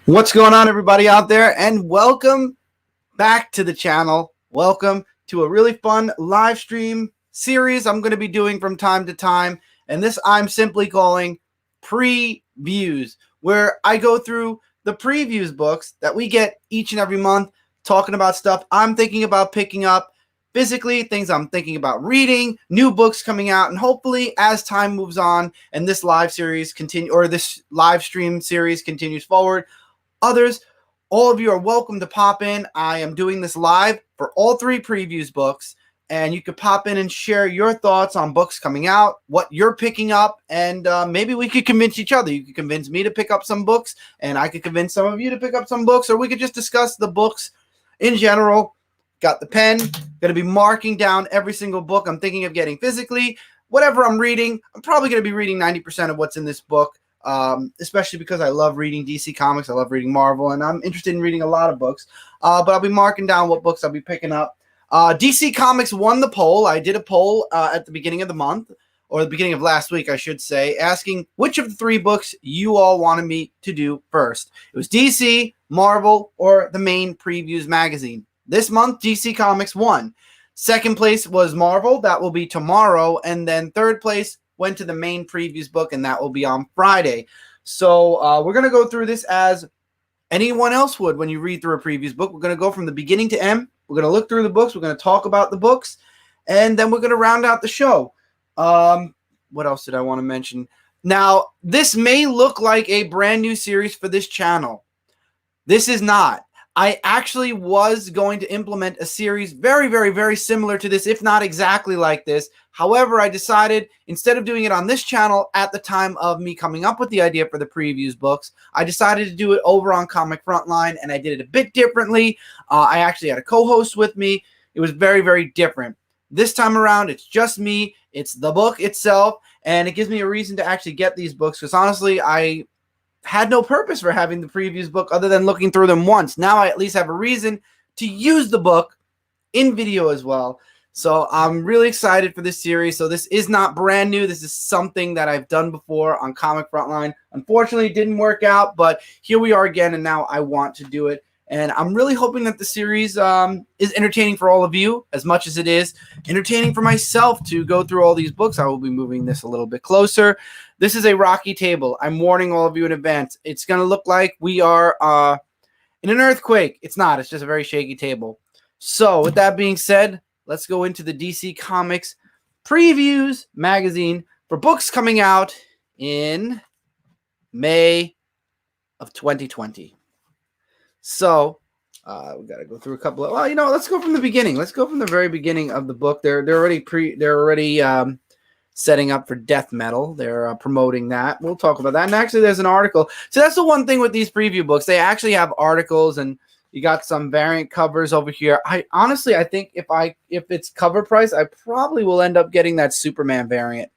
What's going on, everybody out there, and welcome back to the channel. Welcome to a really fun live stream series I'm going to be doing from time to time, and this I'm simply calling previews, where I go through the previews books that we get each and every month, talking about stuff I'm thinking about picking up physically, things I'm thinking about reading, new books coming out, and hopefully as time moves on and this live series this live stream series continues forward, others, all of you are welcome to pop in. I am doing this live for all three previews books, and you could pop in and share your thoughts on books coming out, what you're picking up, and maybe we could convince each other. You could convince me to pick up some books, and I could convince some of you to pick up some books, or we could just discuss the books in general. Got the pen, going to be marking down every single book I'm thinking of getting physically. Whatever I'm reading, I'm probably going to be reading 90% of what's in this book. Especially because I love reading DC Comics, I love reading Marvel, and I'm interested in reading a lot of books. But I'll be marking down what books I'll be picking up. DC Comics won the poll. I did a poll at the beginning of the month, or the beginning of last week, I should say, asking which of the three books you all wanted me to do first. It was DC, Marvel, or the main previews magazine. This month, DC Comics won. Second place was Marvel. That will be tomorrow. And then third place went to the main previews book, and that will be on Friday. So we're going to go through this as anyone else would when you read through a previews book. We're going to go from the beginning to end. We're going to look through the books. We're going to talk about the books, and then we're going to round out the show. What else did I want to mention? Now, this may look like a brand new series for this channel. This is not. I actually was going to implement a series very, very, very similar to this, if not exactly like this. However, I decided instead of doing it on this channel at the time of me coming up with the idea for the previews books, I decided to do it over on Comic Frontline, and I did it a bit differently. I actually had a co-host with me. It was very, very different. This time around, it's just me. It's the book itself, and it gives me a reason to actually get these books because honestly, I had no purpose for having the previews book other than looking through them once. Now I at least have a reason to use the book in video as well. So I'm really excited for this series. So this is not brand new. This is something that I've done before on Comic Frontline. Unfortunately, it didn't work out, but here we are again, and now I want to do it. And I'm really hoping that the series is entertaining for all of you as much as it is entertaining for myself to go through all these books. I will be moving this a little bit closer. This is a rocky table. I'm warning all of you in advance. It's going to look like we are in an earthquake. It's not. It's just a very shaky table. So with that being said, let's go into the DC Comics Previews magazine for books coming out in May of 2020. So we got to go through a couple of, let's go from the beginning. Let's go from the very beginning of the book. They're already setting up for death metal. They're promoting that. We'll talk about that. And actually, there's an article. So that's the one thing with these preview books. They actually have articles, and you got some variant covers over here. I think if it's cover price, I probably will end up getting that Superman variant.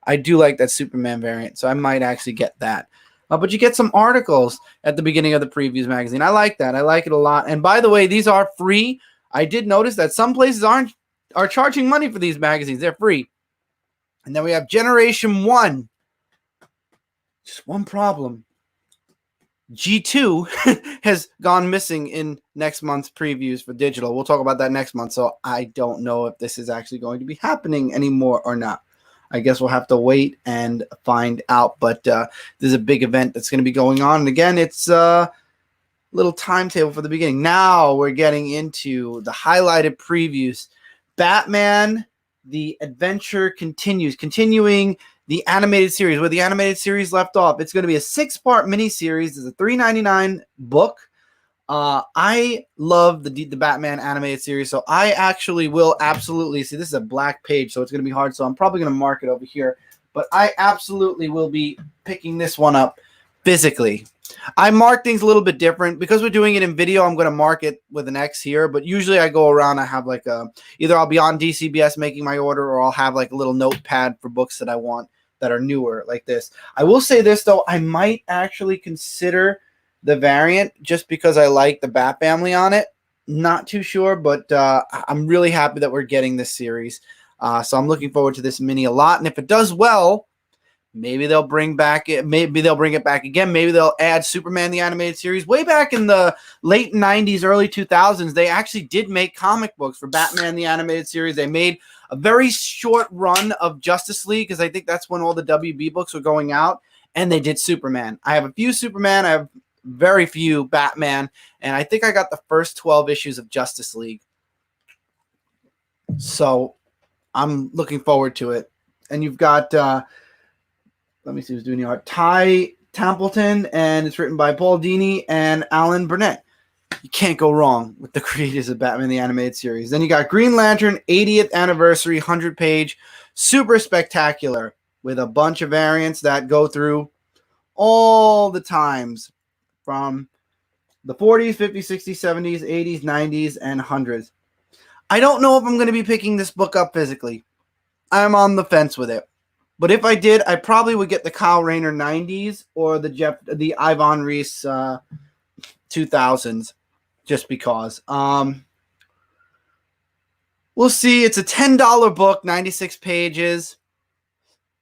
I do like that Superman variant, so I might actually get that. But you get some articles at the beginning of the previews magazine. I like that. I like it a lot. And by the way, these are free. I did notice that some places are charging money for these magazines. They're free. And then we have Generation 1. Just one problem. G2 has gone missing in next month's previews for digital. We'll talk about that next month. So I don't know if this is actually going to be happening anymore or not. I guess we'll have to wait and find out. But there's a big event that's going to be going on. And again, it's a little timetable for the beginning. Now we're getting into the highlighted previews. Batman, the adventure continues. Continuing the animated series, where the animated series left off. It's going to be a 6-part miniseries. It's a $3.99 book. I love the Batman animated series, so I actually will absolutely see. This is a black page, so it's going to be hard, so I'm probably going to mark it over here, but I absolutely will be picking this one up physically. I mark things a little bit different because we're doing it in video. I'm going to mark it with an X here, but usually I go around. I have like either I'll be on DCBS making my order, or I'll have like a little notepad for books that I want that are newer like this. I will say this though, I might actually consider the variant just because I like the Bat family on it. Not too sure, but I'm really happy that we're getting this series. So I'm looking forward to this mini a lot. And if it does well, Maybe they'll bring back it. Maybe they'll bring it back again. Maybe they'll add Superman the animated series. Way back in the late 90s, early 2000s, they actually did make comic books for Batman the animated series. They made a very short run of Justice League because I think that's when all the WB books were going out, and they did Superman. I have a few Superman. I have very few Batman, and I think I got the first 12 issues of Justice League. So I'm looking forward to it. And you've got... let me see who's doing the art. Ty Templeton, and it's written by Paul Dini and Alan Burnett. You can't go wrong with the creators of Batman the Animated Series. Then you got Green Lantern, 80th Anniversary, 100-page, super spectacular, with a bunch of variants that go through all the times from the 40s, 50s, 60s, 70s, 80s, 90s, and 100s. I don't know if I'm going to be picking this book up physically. I'm on the fence with it. But if I did, I probably would get the Kyle Rayner 90s or the Ivan Reis 2000s, just because. We'll see. It's a $10 book, 96 pages.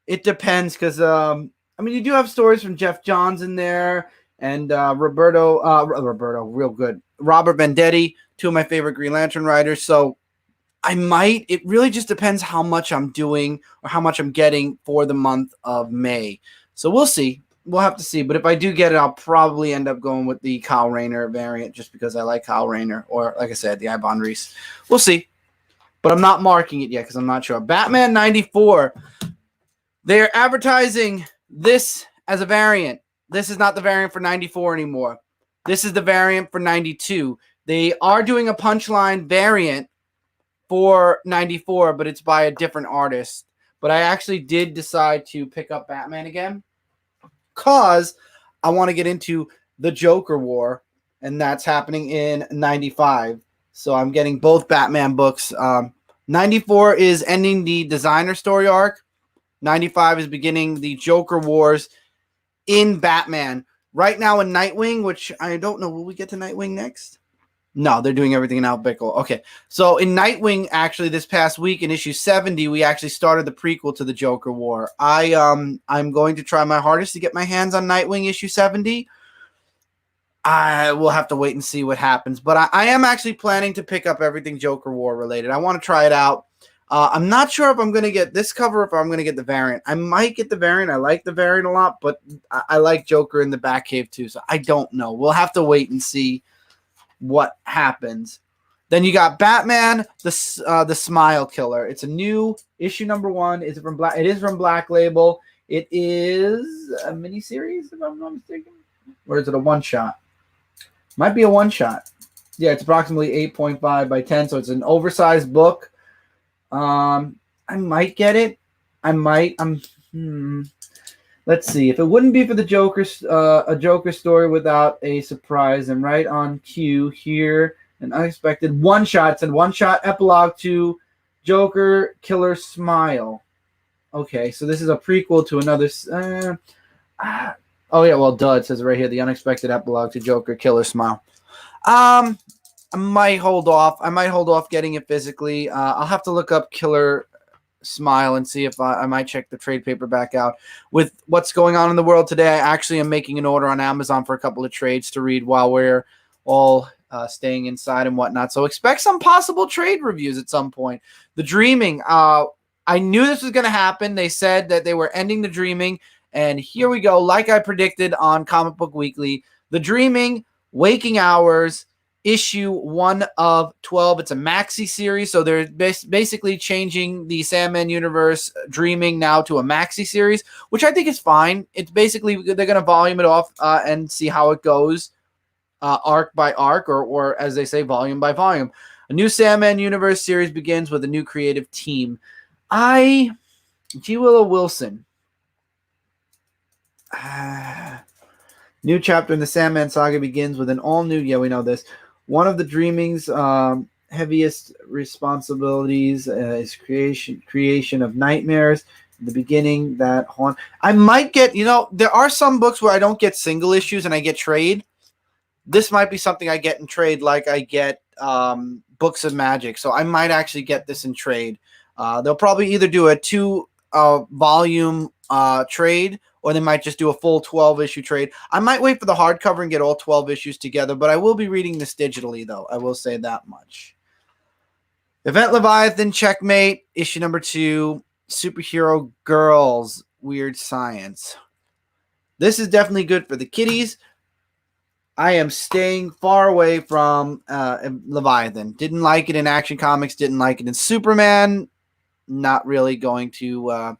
It depends because, you do have stories from Jeff Johns in there and Robert Venditti, two of my favorite Green Lantern writers. So I might. It really just depends how much I'm doing or how much I'm getting for the month of May. So we'll see. We'll have to see. But if I do get it, I'll probably end up going with the Kyle Rayner variant just because I like Kyle Rayner. Or, like I said, the Ivan Reis. We'll see. But I'm not marking it yet because I'm not sure. Batman 94. They're advertising this as a variant. This is not the variant for 94 anymore. This is the variant for 92. They are doing a Punchline variant for 94, but it's by a different artist. But I actually did decide to pick up Batman again because I want to get into the Joker War, and that's happening in 95. So I'm getting both Batman books. 94 is ending the designer story arc. 95 is beginning the Joker Wars in Batman. Right now in Nightwing, which I don't know, will we get to Nightwing next? No, they're doing everything in Al Bickle. Okay, so in Nightwing, actually, this past week in issue 70, we actually started the prequel to the Joker War. I'm going to try my hardest to get my hands on Nightwing issue 70. I will have to wait and see what happens, but I am actually planning to pick up everything Joker War related. I want to try it out. I'm not sure if I'm going to get this cover or if I'm going to get the variant. I might get the variant. I like the variant a lot, but I like Joker in the Batcave too, so I don't know. We'll have to wait and see what happens. Then you got Batman, the Smile Killer. It's a new issue number 1. It is from Black Label. It is a miniseries, if I'm not mistaken. Or is it a one-shot? Might be a one-shot. Yeah, it's approximately 8.5 by 10, so it's an oversized book. I might get it. I might. Let's see. If it wouldn't be for the Joker, a Joker story without a surprise, and right on cue here, an unexpected one-shot. It's a one-shot epilogue to Joker Killer Smile. Okay, so this is a prequel to another. Oh yeah, well, duh. It says right here, the unexpected epilogue to Joker Killer Smile. I might hold off. I might hold off getting it physically. I'll have to look up Killer Smile and see if I might check the trade paperback out. With what's going on in the world today, I actually am making an order on Amazon for a couple of trades to read while we're all staying inside and whatnot. So expect some possible trade reviews at some point. The Dreaming. I knew this was going to happen. They said that they were ending the Dreaming, and here we go. Like I predicted on Comic Book Weekly, The Dreaming, Waking Hours, issue 1 of 12. It's a maxi series, so they're basically changing the Sandman universe Dreaming now to a maxi series, which I think is fine. It's basically they're going to volume it off and see how it goes, arc by arc, or as they say, volume by volume. A new Sandman universe series begins with a new creative team. G. Willow Wilson. New chapter in the Sandman saga begins with an all-new, yeah, we know this. One of the Dreaming's heaviest responsibilities is creation of nightmares. The beginning that haunt. I might get, there are some books where I don't get single issues and I get trade. This might be something I get in trade, like I get Books of Magic. So I might actually get this in trade. They'll probably either do a 2 volume trade, or they might just do a full 12-issue trade. I might wait for the hardcover and get all 12 issues together, but I will be reading this digitally, though. I will say that much. Event Leviathan Checkmate, issue number 2, Superhero Girls, Weird Science. This is definitely good for the kiddies. I am staying far away from Leviathan. Didn't like it in Action Comics, didn't like it in Superman. Not really going to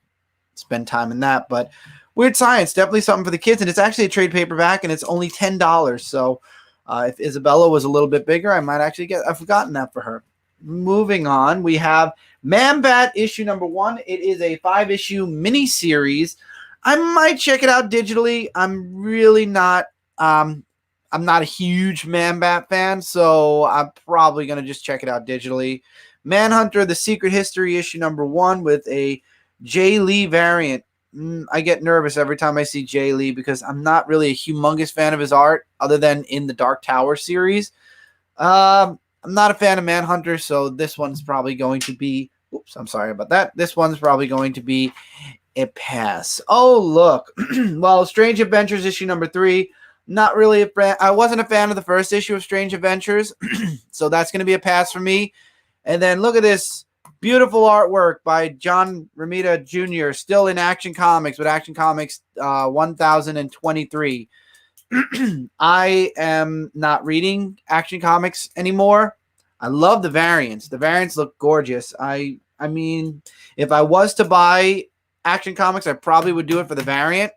spend time in that, but Weird Science, definitely something for the kids, and it's actually a trade paperback, and it's only $10, so if Isabella was a little bit bigger, I might actually I've forgotten that for her. Moving on, we have Man-Bat issue number 1. It is a 5-issue mini-series. I might check it out digitally. I'm really not I'm not a huge Man-Bat fan, so I'm probably going to just check it out digitally. Manhunter, The Secret History, issue number 1 with a Jay Lee variant. I get nervous every time I see Jay Lee because I'm not really a humongous fan of his art other than in the Dark Tower series. I'm not a fan of Manhunter, so this one's probably going to be... Oops, I'm sorry about that. This one's probably going to be a pass. Oh, look. Well, Strange Adventures, issue number 3. Not really a fan. I wasn't a fan of the first issue of Strange Adventures, so that's going to be a pass for me. And then look at this beautiful artwork by John Romita Jr., still in Action Comics, with Action Comics 1023. I am not reading Action Comics anymore. I love the variants. The variants look gorgeous. I mean, if I was to buy Action Comics, I probably would do it for the variant.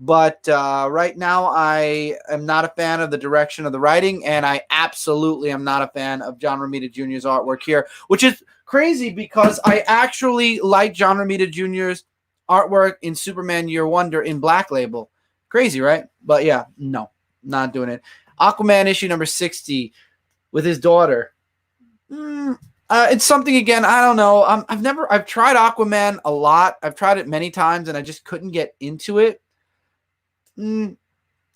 But right now, I am not a fan of the direction of the writing, and I absolutely am not a fan of John Romita Jr.'s artwork here, which is crazy because I actually like John Romita Jr.'s artwork in Superman Year Wonder in Black Label. Crazy, right? But yeah, no, not doing it. Aquaman issue number 60 with his daughter. It's something, again, I don't know. I've tried Aquaman a lot. I've tried it many times, and I just couldn't get into it.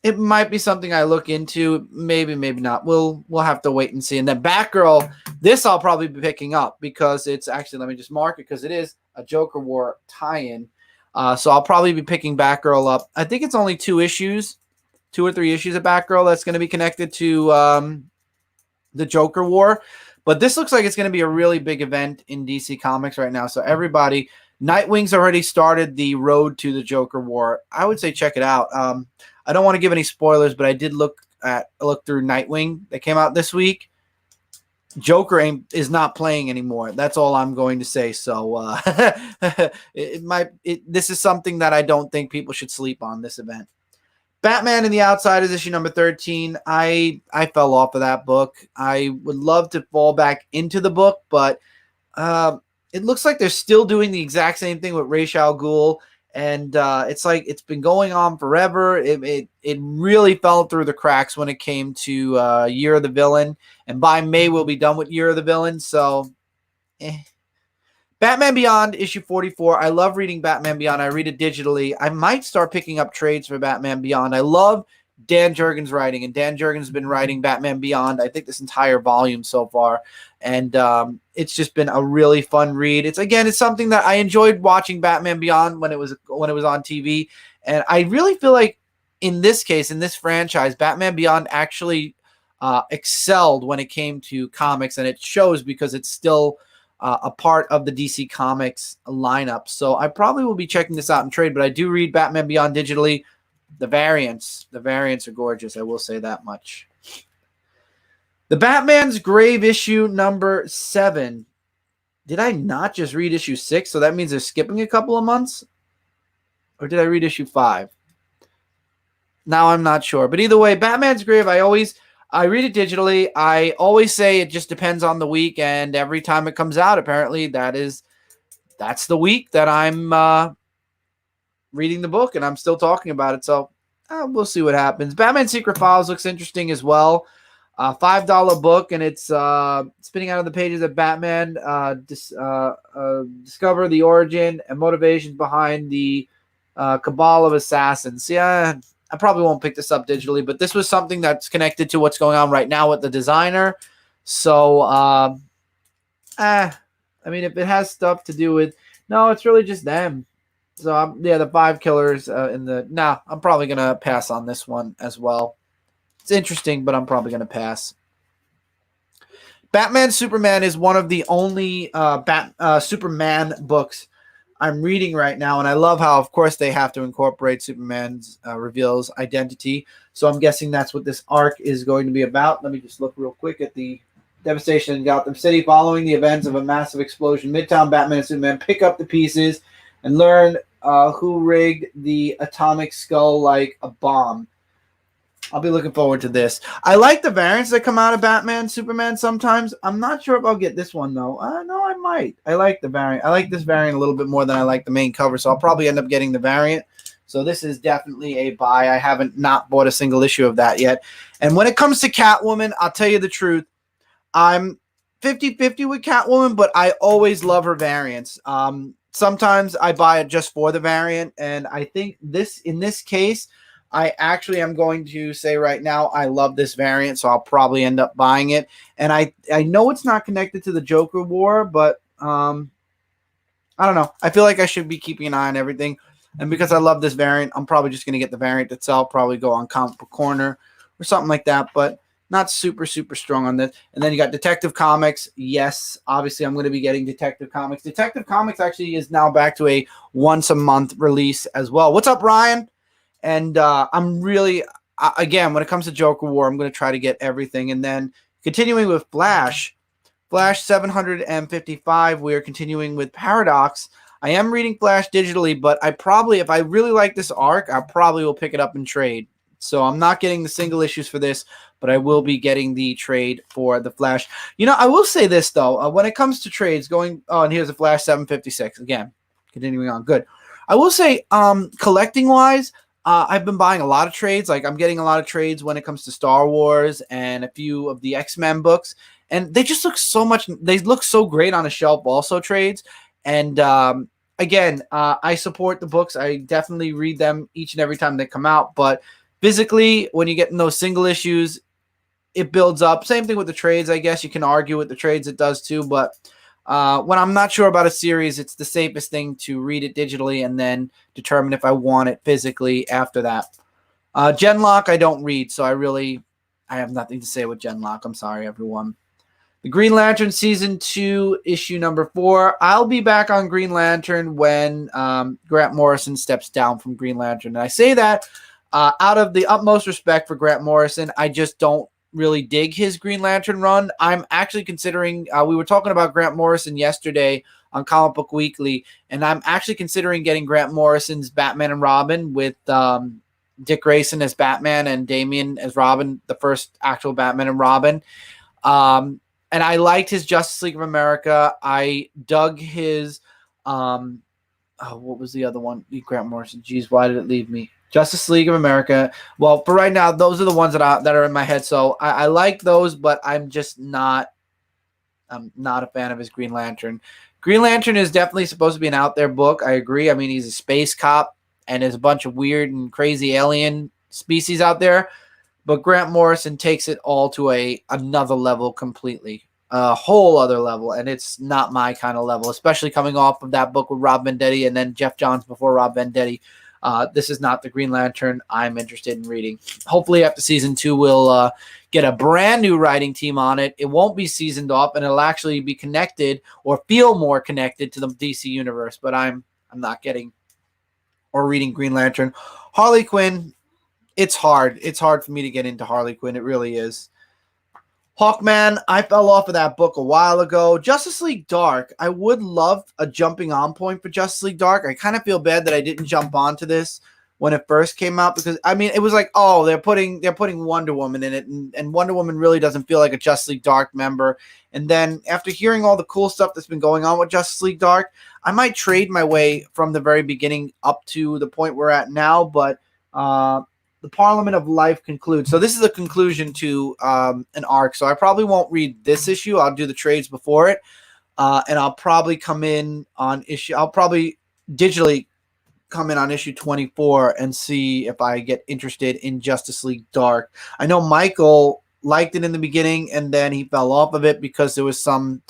It might be something I look into. Maybe, maybe not. We'll have to wait and see. And then Batgirl, this I'll probably be picking up because it's actually, let me just mark it, because it is a Joker War tie-in. So I'll probably be picking Batgirl up. I think it's only 2 issues, 2 or 3 issues of Batgirl that's going to be connected to the Joker War. But this looks like it's going to be a really big event in DC Comics right now. So everybody... Nightwing's already started the road to the Joker War. I would say check it out. I don't want to give any spoilers, but I did look through Nightwing that came out this week. Joker is not playing anymore. That's all I'm going to say. So this is something that I don't think people should sleep on, this event. Batman and the Outsiders, issue number 13. I fell off of that book. I would love to fall back into the book, but it looks like they're still doing the exact same thing with Ra's al Ghul, and it's like it's been going on forever. It really fell through the cracks when it came to Year of the Villain, and by May we'll be done with Year of the Villain, so Batman Beyond, issue 44. I love reading Batman Beyond. I read it digitally. I might start picking up trades for Batman Beyond. I love Dan Jurgens' writing, and Dan Jurgens has been writing Batman Beyond, I think, this entire volume so far, and it's just been a really fun read. It's something that I enjoyed watching Batman Beyond when it was on TV, and I really feel like in this case, in this franchise, Batman Beyond actually excelled when it came to comics, and it shows because it's still a part of the DC Comics lineup. So I probably will be checking this out in trade, but I do read Batman Beyond digitally. The variants are gorgeous. I will say that much. The Batman's Grave, issue number 7. Did I not just read issue 6? So that means they're skipping a couple of months? Or did I read issue 5? Now I'm not sure. But either way, Batman's Grave, I read it digitally. I always say it just depends on the week, and every time it comes out, apparently that's the week that I'm reading the book, and I'm still talking about it, so we'll see what happens. Batman Secret Files looks interesting as well. $5 book, and it's spinning out of the pages of Batman. Discover the origin and motivations behind the cabal of assassins. Yeah, I probably won't pick this up digitally, but this was something that's connected to what's going on right now with the designer. So, I mean, if it has stuff to do with... No, it's really just them. So yeah, the 5 killers in the I'm probably gonna pass on this one as well. It's interesting, but I'm probably gonna pass. Batman Superman is one of the only Superman books I'm reading right now, and I love how, of course, they have to incorporate Superman's reveals identity. So I'm guessing that's what this arc is going to be about. Let me just look real quick at the devastation in Gotham City following the events of a massive explosion. Midtown Batman and Superman pick up the pieces and learn who rigged the atomic skull like a bomb. I'll be looking forward to this. I like the variants that come out of Batman, Superman sometimes. I'm not sure if I'll get this one, though. No, I might. I like the variant. I like this variant a little bit more than I like the main cover, so I'll probably end up getting the variant. So this is definitely a buy. I haven't not bought a single issue of that yet. And when it comes to Catwoman, I'll tell you the truth. I'm 50-50 with Catwoman, but I always love her variants. Sometimes I buy it just for the variant, and I think in this case, I actually am going to say right now I love this variant, so I'll probably end up buying it. And I know it's not connected to the Joker War, but I don't know. I feel like I should be keeping an eye on everything. And because I love this variant, I'm probably just going to get the variant itself, probably go on Comic Book Corner or something like that, but not super, super strong on this. And then you got Detective Comics. Yes, obviously I'm going to be getting Detective Comics. Detective Comics actually is now back to a once-a-month release as well. What's up, Ryan? And I'm really, again, when it comes to Joker War, I'm going to try to get everything. And then continuing with Flash 755, we are continuing with Paradox. I am reading Flash digitally, but if I really like this arc, I probably will pick it up in trade. So I'm not getting the single issues for this, but I will be getting the trade for the Flash. I will say this, though. When it comes to trades, and here's the Flash 756. Again, continuing on. Good. I will say, collecting-wise, I've been buying a lot of trades. Like, I'm getting a lot of trades when it comes to Star Wars and a few of the X-Men books. And they just look they look so great on a shelf also, trades. And again, I support the books. I definitely read them each and every time they come out. But physically, when you get in those single issues, it builds up. Same thing with the trades, I guess. You can argue with the trades, it does too. But when I'm not sure about a series, it's the safest thing to read it digitally and then determine if I want it physically after that. Genlock, I don't read, so I have nothing to say with Genlock. I'm sorry, everyone. The Green Lantern Season 2, issue number 4. I'll be back on Green Lantern when Grant Morrison steps down from Green Lantern. And I say that out of the utmost respect for Grant Morrison. I just don't really dig his Green Lantern run. I'm actually considering, we were talking about Grant Morrison yesterday on Comic Book Weekly, and I'm actually considering getting Grant Morrison's Batman and Robin with Dick Grayson as Batman and Damian as Robin, the first actual Batman and Robin. And I liked his Justice League of America. I dug his, what was the other one? Grant Morrison. Geez, why did it leave me? Justice League of America. Well, for right now, those are the ones that are in my head. So I like those, but I'm not a fan of his Green Lantern. Green Lantern is definitely supposed to be an out there book. I agree. I mean, he's a space cop, and there's a bunch of weird and crazy alien species out there. But Grant Morrison takes it all to another level completely, a whole other level, and it's not my kind of level, especially coming off of that book with Rob Venditti and then Jeff Johns before Rob Venditti. This is not the Green Lantern I'm interested in reading. Hopefully after season 2, we'll get a brand new writing team on it. It won't be seasoned off, and it'll actually be connected or feel more connected to the DC universe. But I'm not getting or reading Green Lantern. Harley Quinn, it's hard. It's hard for me to get into Harley Quinn. It really is. Hawkman, I fell off of that book a while ago. Justice League Dark, I would love a jumping on point for Justice League Dark. I kind of feel bad that I didn't jump onto this when it first came out, because I mean, it was like, oh, they're putting Wonder Woman in it, and Wonder Woman really doesn't feel like a Justice League Dark member. And then after hearing all the cool stuff that's been going on with Justice League Dark, I might trade my way from the very beginning up to the point we're at now, but the Parliament of Life concludes. So this is a conclusion to an arc. So I probably won't read this issue. I'll do the trades before it. And I'll probably come in on I'll probably digitally come in on issue 24 and see if I get interested in Justice League Dark. I know Michael liked it in the beginning, and then he fell off of it because there was some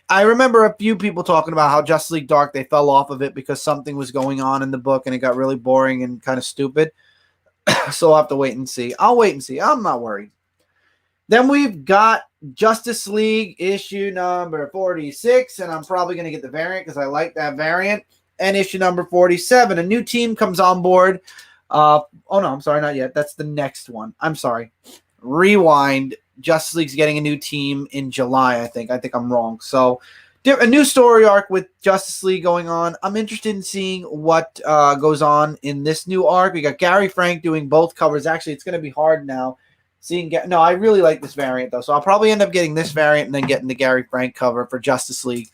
I remember a few people talking about how Justice League Dark, they fell off of it because something was going on in the book and it got really boring and kind of stupid. So I'll have to wait and see. I'll wait and see. I'm not worried. Then we've got Justice League issue number 46, and I'm probably going to get the variant because I like that variant. And issue number 47, a new team comes on board. Oh, no, I'm sorry, not yet. That's the next one. I'm sorry. Rewind. Justice League's getting a new team in July, I think. I think I'm wrong. So a new story arc with Justice League going on. I'm interested in seeing what goes on in this new arc. We got Gary Frank doing both covers. Actually, it's going to be hard now. No, I really like this variant, though. So I'll probably end up getting this variant and then getting the Gary Frank cover for Justice League.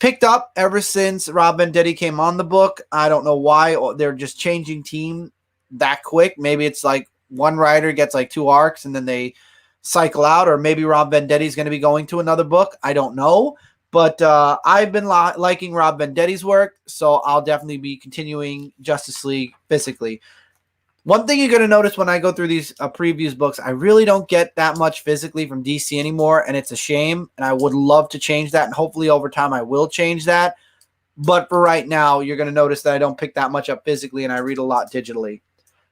Picked up ever since Rob Venditti came on the book. I don't know why they're just changing team that quick. Maybe it's like one writer gets like 2 arcs and then they cycle out, or maybe Rob Venditti is going to be going to another book. I don't know. But I've been liking Rob Venditti's work, so I'll definitely be continuing Justice League physically. One thing you're going to notice when I go through these previews books, I really don't get that much physically from DC anymore, and it's a shame, and I would love to change that, and hopefully over time I will change that. But for right now, you're going to notice that I don't pick that much up physically, and I read a lot digitally.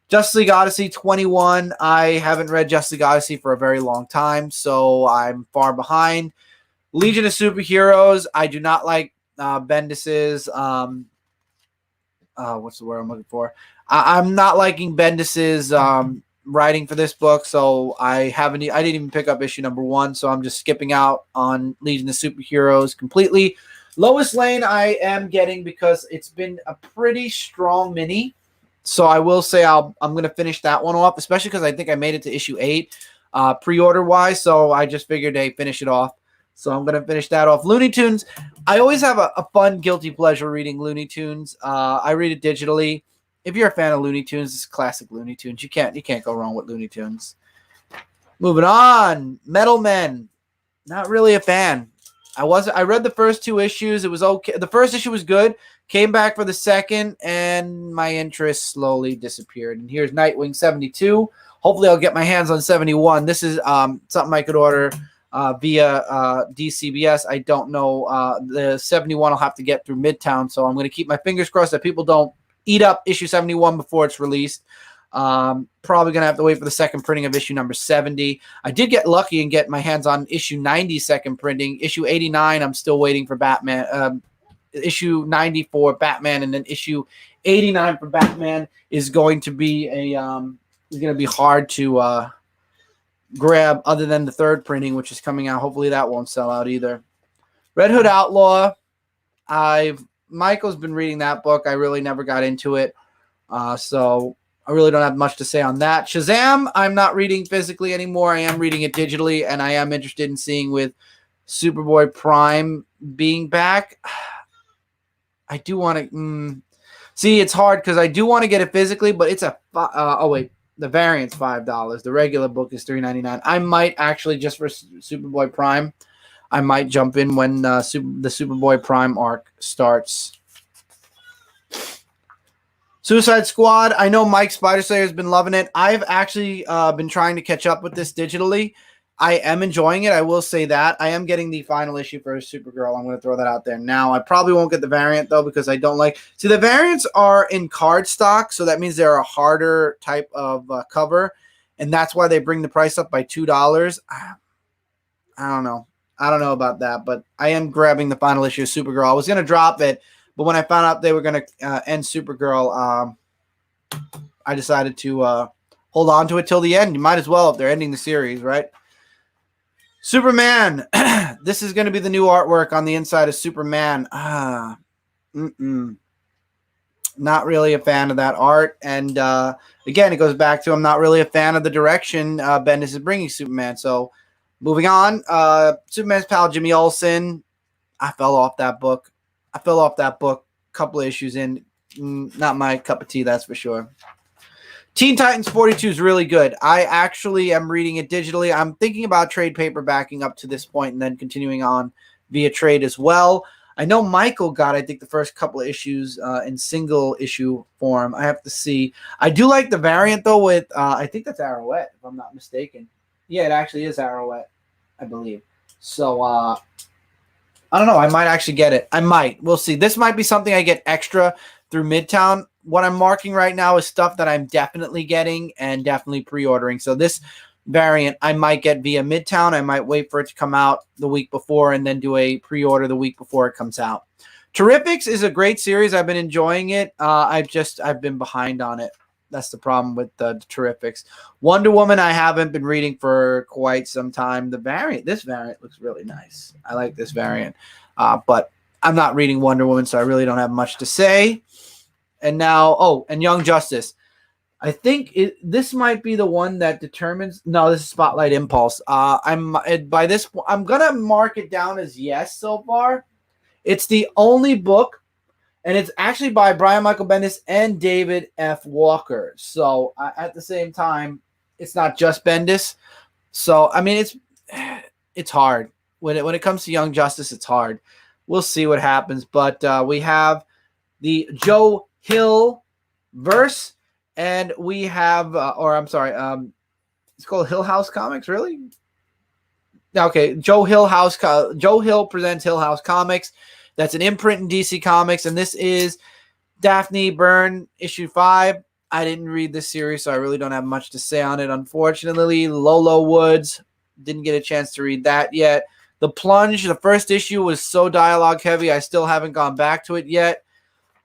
Justice League Odyssey 21. I haven't read Justice League Odyssey for a very long time, so I'm far behind. Legion of Superheroes. I do not like Bendis's. What's the word I'm looking for? I'm not liking Bendis's writing for this book, so I didn't even pick up issue number 1, so I'm just skipping out on Legion of Superheroes completely. Lois Lane I am getting because it's been a pretty strong mini, so I will say I'm going to finish that one off, especially because I think I made it to issue 8 pre-order wise, so I just figured they finish it off. So I'm going to finish that off. Looney Tunes. I always have a fun, guilty pleasure reading Looney Tunes. I read it digitally. If you're a fan of Looney Tunes, it's classic Looney Tunes. You can't go wrong with Looney Tunes. Moving on. Metal Men. Not really a fan. I read the first 2 issues. It was okay. The first issue was good. Came back for the second, and my interest slowly disappeared. And here's Nightwing 72. Hopefully I'll get my hands on 71. This is something I could order via DCBS. I don't know. The 71 I'll have to get through Midtown, so I'm going to keep my fingers crossed that people don't eat up issue 71 before it's released. Probably going to have to wait for the second printing of issue number 70. I did get lucky and get my hands on issue 90 second printing. Issue 89, I'm still waiting for Batman. Issue 90 for Batman, and then issue 89 for Batman is going to be hard to grab other than the third printing, which is coming out. Hopefully that won't sell out either. Red Hood Outlaw. Michael's been reading that book. I really never got into it. So I really don't have much to say on that. Shazam, I'm not reading physically anymore. I am reading it digitally, and I am interested in seeing with Superboy Prime being back. I do want to see. It's hard because I do want to get it physically, but it's the variant's $5. The regular book is $3.99. I might actually, just for Superboy Prime, I might jump in when the Superboy Prime arc starts. Suicide Squad. I know Mike Spider-Slayer has been loving it. I've actually been trying to catch up with this digitally. I am enjoying it. I will say that. I am getting the final issue for Supergirl. I'm going to throw that out there now. I probably won't get the variant, though, because I don't like... See, the variants are in cardstock, so that means they're a harder type of cover, and that's why they bring the price up by $2. I don't know. I don't know about that, but I am grabbing the final issue of Supergirl. I was going to drop it, but when I found out they were going to end Supergirl, I decided to hold on to it till the end. You might as well if they're ending the series, right? Superman. This is going to be the new artwork on the inside of Superman. Not really a fan of that art. And again, it goes back to I'm not really a fan of the direction Bendis is bringing Superman. So moving on, Superman's pal Jimmy Olsen. I fell off that book. A couple of issues in. Not my cup of tea, that's for sure. Teen Titans 42 is really good. I actually am reading it digitally. I'm thinking about trade paperbacking up to this point and then continuing on via trade as well. I know Michael got, I think, the first couple of issues in single issue form. I have to see. I do like the variant, though, with, I think that's Arrowette, if I'm not mistaken. Yeah, it actually is Arrowette, I believe. So I don't know. I might actually get it. I might. We'll see. This might be something I get extra through Midtown. What I'm marking right now is stuff that I'm definitely getting and definitely pre-ordering. So this variant I might get via Midtown. I might wait for it to come out the week before and then do a pre-order the week before it comes out. Terrifics is a great series. I've been enjoying it. I've been behind on it. That's the problem with the Terrifics. Wonder Woman I haven't been reading for quite some time. This variant looks really nice. I like this variant. But I'm not reading Wonder Woman, so I really don't have much to say. And now, and Young Justice. I think this might be the one that determines. No, this is Spotlight Impulse. I'm gonna mark it down as yes so far. It's the only book, and it's actually by Brian Michael Bendis and David F. Walker. So at the same time, it's not just Bendis. So I mean, it's hard when it comes to Young Justice. It's hard. We'll see what happens, but we have the Joe Hill verse. And we have, it's called Hill House Comics, really? Okay, Joe Hill presents Hill House Comics. That's an imprint in DC Comics, and this is Daphne Byrne, issue 5. I didn't read this series, so I really don't have much to say on it, unfortunately. Lolo Woods, didn't get a chance to read that yet. The Plunge, the first issue was so dialogue heavy, I still haven't gone back to it yet.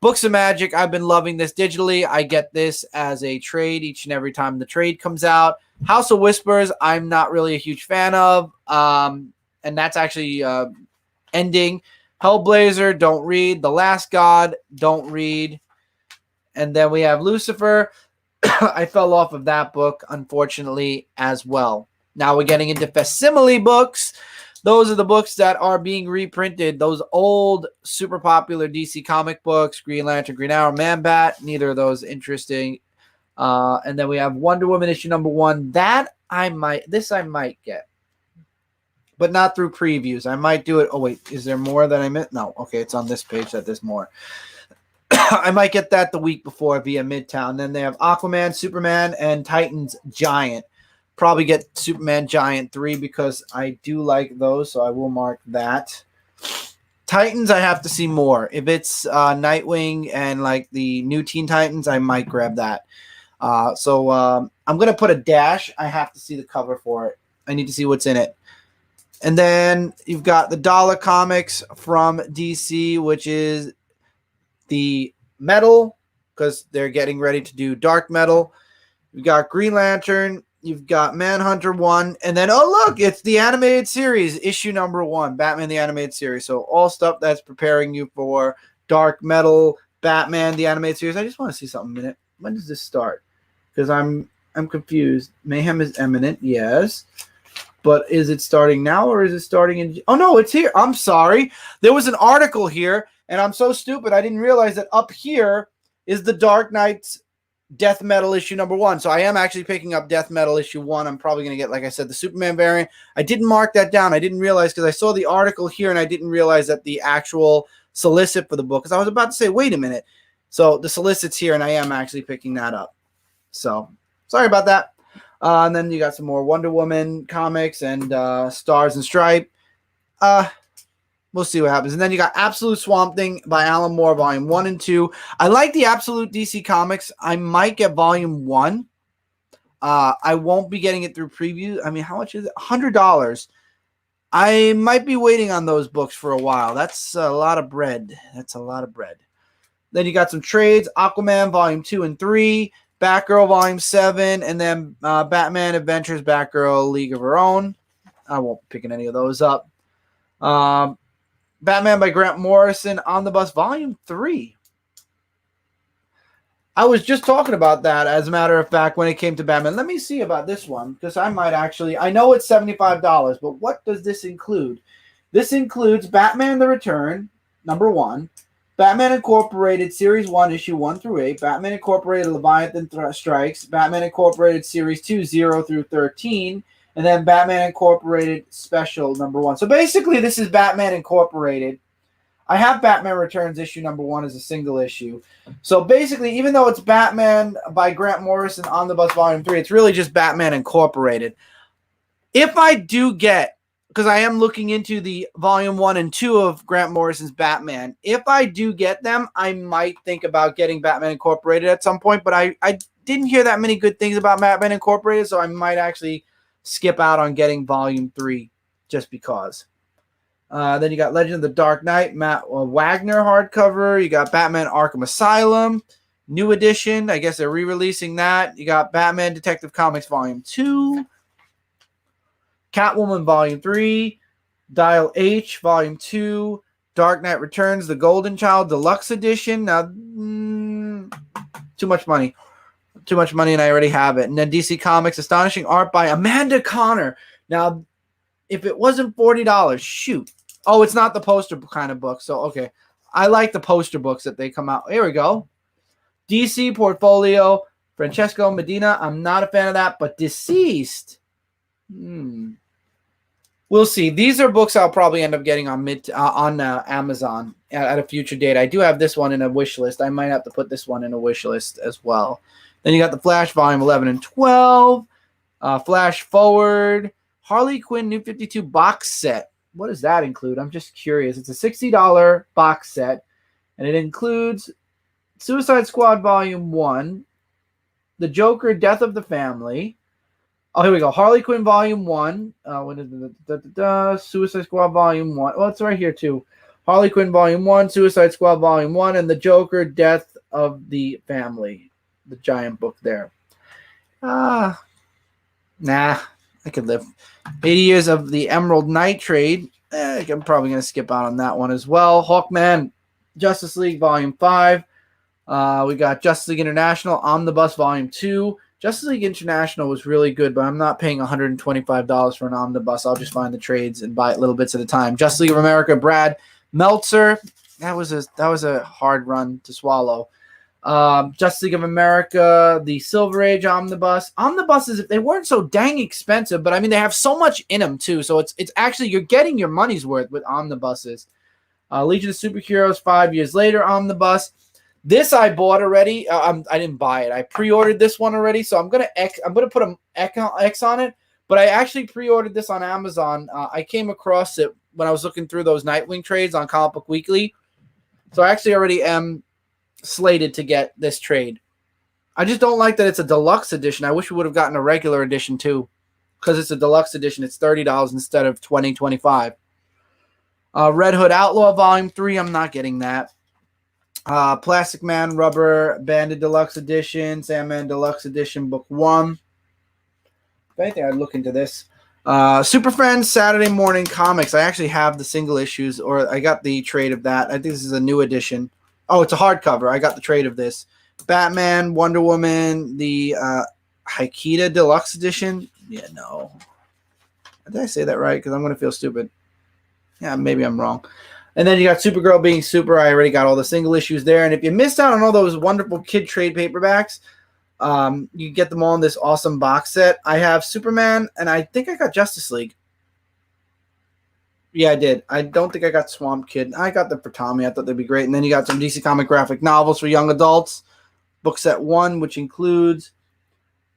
Books of Magic, I've been loving this digitally. I get this as a trade each and every time the trade comes out. House of Whispers, I'm not really a huge fan of. And that's actually ending. Hellblazer, don't read. The Last God, don't read. And then we have Lucifer. I fell off of that book, unfortunately, as well. Now we're getting into facsimile books. Those are the books that are being reprinted. Those old, super popular DC comic books, Green Lantern, Green Arrow, Man-Bat, neither of those interesting. And then we have Wonder Woman issue number 1. I might get, but not through previews. I might do it. Oh, wait, is there more that I missed? No, okay, it's on this page that there's more. I might get that the week before via Midtown. Then they have Aquaman, Superman, and Titans Giant. Probably get Superman Giant 3 because I do like those, so I will mark that. Titans, I have to see more. If it's Nightwing and like the new Teen Titans, I might grab that. So I'm going to put a dash. I have to see the cover for it. I need to see what's in it. And then you've got the Dollar Comics from DC, which is the Metal, because they're getting ready to do Dark Metal. You've got Green Lantern. You've got Manhunter 1, and then, oh, look, it's the animated series, issue number 1, Batman the Animated Series. So all stuff that's preparing you for Dark Metal, Batman the Animated Series. I just want to see something in it. When does this start? Because I'm confused. Mayhem is imminent, yes. But is it starting now, or is it starting in... Oh, no, it's here. I'm sorry. There was an article here, and I'm so stupid. I didn't realize that up here is the Dark Knight's Death Metal issue number 1. So I am actually picking up Death Metal issue 1. I'm probably going to get, like I said, the Superman variant. I didn't mark that down. I didn't realize because I saw the article here and I didn't realize that the actual solicit for the book, because I was about to say, wait a minute. So the solicit's here and I am actually picking that up. So sorry about that. And then you got some more Wonder Woman comics and Stars and Stripe. We'll see what happens. And then you got Absolute Swamp Thing by Alan Moore, Volume 1 and 2. I like the Absolute DC Comics. I might get Volume 1. I won't be getting it through preview. I mean, how much is it? $100. I might be waiting on those books for a while. That's a lot of bread. That's a lot of bread. Then you got some trades. Aquaman, Volume 2 and 3. Batgirl, Volume 7. And then Batman Adventures, Batgirl, League of Her Own. I won't be picking any of those up. Batman by Grant Morrison, Omnibus Volume 3. I was just talking about that, as a matter of fact, when it came to Batman. Let me see about this one, because I might actually... I know it's $75, but what does this include? This includes Batman The Return, number 1, Batman Incorporated Series 1, Issue 1 through 8, Batman Incorporated Leviathan Strikes, Batman Incorporated Series 2, 0 through 13, and then Batman Incorporated Special number 1. So basically, this is Batman Incorporated. I have Batman Returns issue number 1 as a single issue. So basically, even though it's Batman by Grant Morrison Omnibus Volume 3, it's really just Batman Incorporated. If I do get because I am looking into the volume 1 and 2 of Grant Morrison's Batman. If I do get them, I might think about getting Batman Incorporated at some point, but I didn't hear that many good things about Batman Incorporated, so I might actually skip out on getting volume 3 just because. Then you got Legend of the Dark Knight, Matt Wagner hardcover. You got Batman Arkham Asylum, new edition. I guess they're re-releasing that. You got Batman Detective Comics Volume 2. Catwoman Volume 3, Dial H Volume 2, Dark Knight Returns, The Golden Child Deluxe Edition. Now, too much money. Too much money, and I already have it. And then DC Comics Astonishing Art by Amanda Connor. Now, if it wasn't $40, shoot. Oh, it's not the poster kind of book, so okay. I like the poster books that they come out. Here we go. DC Portfolio, Francesco Medina. I'm not a fan of that, but Deceased. We'll see. These are books I'll probably end up getting on Amazon at a future date. I do have this one in a wish list. I might have to put this one in a wish list as well. Then you got the Flash Volume 11 and 12, Flash Forward, Harley Quinn New 52 box set. What does that include? I'm just curious. It's a $60 box set, and it includes Suicide Squad Volume 1, The Joker Death of the Family. Oh, here we go. Harley Quinn Volume 1. Suicide Squad Volume 1. Oh, it's right here, too. Harley Quinn Volume 1, Suicide Squad Volume 1, and The Joker Death of the Family. The giant book there. Nah, I could live. 80 years of the Emerald Knight trade. I'm probably going to skip out on that one as well. Hawkman Justice League Volume 5. We got Justice League International Omnibus Volume 2. Justice League International was really good, but I'm not paying $125 for an omnibus. I'll just find the trades and buy it little bits at a time. Justice League of America, Brad Meltzer. That was a hard run to swallow. Justice League of America, the Silver Age omnibus. Omnibuses, if they weren't so dang expensive, but I mean they have so much in them too. So it's actually you're getting your money's worth with omnibuses. Legion of Superheroes 5 years later omnibus. This I bought already. I didn't buy it. I pre-ordered this one already, so I'm gonna put an X on it. But I actually pre-ordered this on Amazon. I came across it when I was looking through those Nightwing trades on Comic Book Weekly. So I actually already am slated to get this trade. I just don't like that it's a deluxe edition. I wish we would have gotten a regular edition too, because it's a deluxe edition. It's $30 instead of $25. Red Hood Outlaw Volume 3. I'm not getting that. Plastic Man Rubber Banded Deluxe Edition, Sandman Deluxe Edition, Book 1. If anything, I'd look into this. Super Friends Saturday Morning Comics. I actually have the single issues, or I got the trade of that. I think this is a new edition. Oh, it's a hardcover. I got the trade of this. Batman, Wonder Woman, the Hikita Deluxe Edition. Yeah, no. Did I say that right? Because I'm going to feel stupid. Yeah, maybe I'm wrong. And then you got Supergirl Being Super. I already got all the single issues there. And if you missed out on all those wonderful kid trade paperbacks, you get them all in this awesome box set. I have Superman, and I think I got Justice League. Yeah, I did. I don't think I got Swamp Kid. I got them for Tommy. I thought they'd be great. And then you got some DC comic graphic novels for young adults. Book set 1, which includes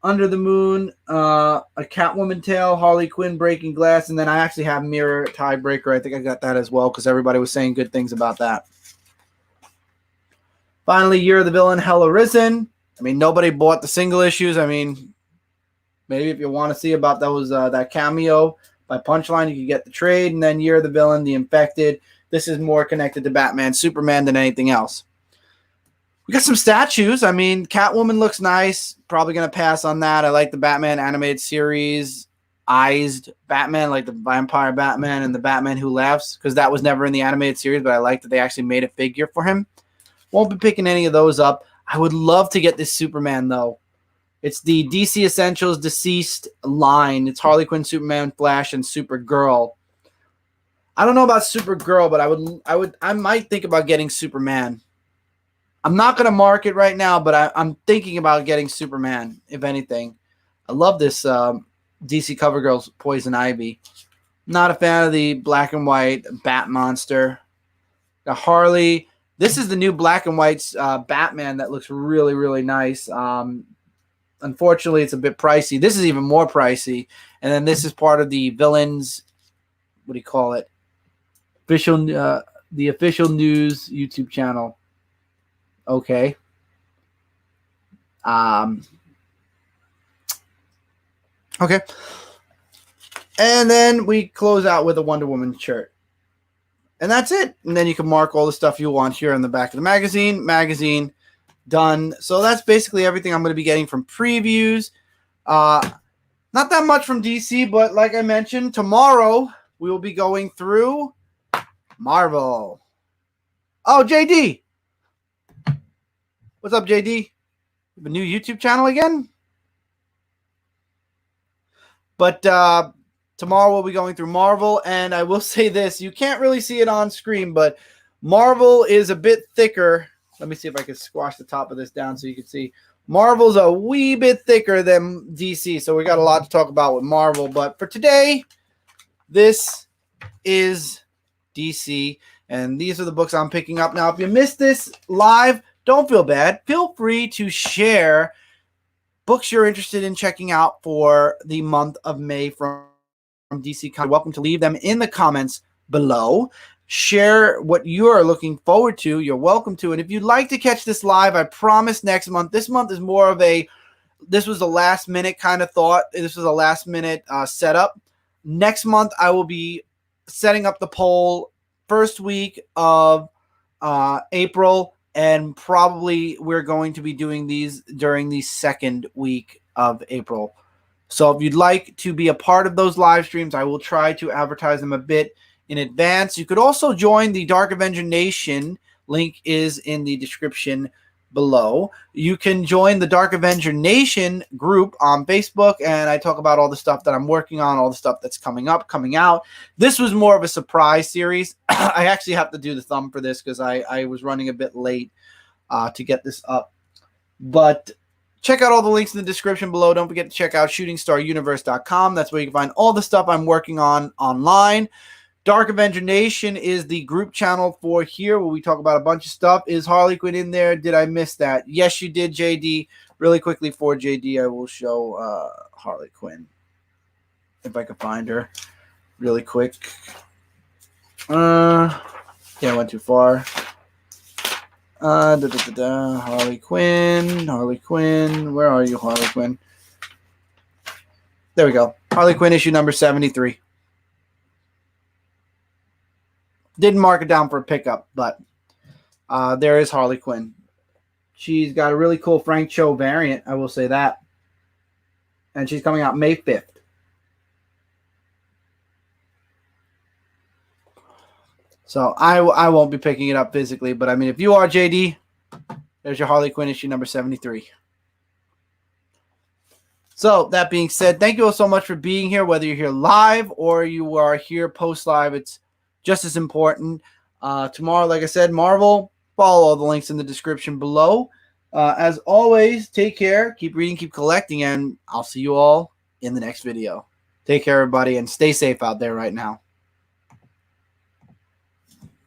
Under the Moon, a Catwoman tale, Harley Quinn Breaking Glass, and then I actually have Mirror Tiebreaker. I think I got that as well because everybody was saying good things about that. Finally, Year of the Villain, Hell Arisen. I mean, nobody bought the single issues. I mean, maybe if you want to see about those that cameo by Punchline, you can get the trade. And then Year of the Villain, The Infected. This is more connected to Batman, Superman than anything else. We got some statues. I mean, Catwoman looks nice. Probably going to pass on that. I like the Batman animated series, Eyes Batman, like the Vampire Batman and the Batman Who Laughs, because that was never in the animated series, but I like that they actually made a figure for him. Won't be picking any of those up. I would love to get this Superman, though. It's the DC Essentials Deceased line. It's Harley Quinn, Superman, Flash, and Supergirl. I don't know about Supergirl, but I might think about getting Superman. I'm not going to mark it right now, but I'm thinking about getting Superman, if anything. I love this DC CoverGirl's Poison Ivy. Not a fan of the black and white Bat Monster. The Harley. This is the new black and white Batman that looks really, really nice. Unfortunately, it's a bit pricey. This is even more pricey. And then this is part of the Villains what do you call it? The official news YouTube channel. Okay. Okay. And then we close out with a Wonder Woman shirt. And that's it. And then you can mark all the stuff you want here on the back of the magazine. Done. So that's basically everything I'm going to be getting from previews. Not that much from DC, but like I mentioned, tomorrow we will be going through Marvel. Oh, JD. What's up, JD? You have a new YouTube channel again? But tomorrow we'll be going through Marvel, and I will say this. You can't really see it on screen, but Marvel is a bit thicker. Let me see if I can squash the top of this down so you can see. Marvel's a wee bit thicker than DC, so we got a lot to talk about with Marvel. But for today, this is DC, and these are the books I'm picking up. Now, if you missed this live, don't feel bad. Feel free to share books you're interested in checking out for the month of May from DC. You're welcome to leave them in the comments below. Share what you are looking forward to. You're welcome to. And if you'd like to catch this live, I promise next month. This month is more of a, this was a last minute kind of thought. This was a last minute setup. Next month, I will be setting up the poll first week of April. And probably we're going to be doing these during the second week of April. So if you'd like to be a part of those live streams, I will try to advertise them a bit in advance. You could also join the Dark Avenger Nation. Link is in the description below. You can join the Dark Avenger Nation group on Facebook, and I talk about all the stuff that I'm working on, all the stuff that's coming up, coming out. This was more of a surprise series. I actually have to do the thumb for this because I was running a bit late to get this up. But check out all the links in the description below. Don't forget to check out shootingstaruniverse.com. That's where you can find all the stuff I'm working on online. Dark Avenger Nation is the group channel for here where we talk about a bunch of stuff. Is Harley Quinn in there? Did I miss that? Yes, you did, JD. Really quickly for JD, I will show Harley Quinn. If I can find her really quick. Yeah, I went too far. Harley Quinn. Where are you, Harley Quinn? There we go. Harley Quinn issue number 73. Didn't mark it down for a pickup, but there is Harley Quinn. She's got a really cool Frank Cho variant, I will say that. And she's coming out May 5th. So I won't be picking it up physically, but I mean, if you are, JD, there's your Harley Quinn issue number 73. So that being said, thank you all so much for being here, whether you're here live or you are here post-live. It's just as important. Tomorrow, like I said, Marvel, follow all the links in the description below. As always, take care, keep reading, keep collecting, and I'll see you all in the next video. Take care, everybody, and stay safe out there right now.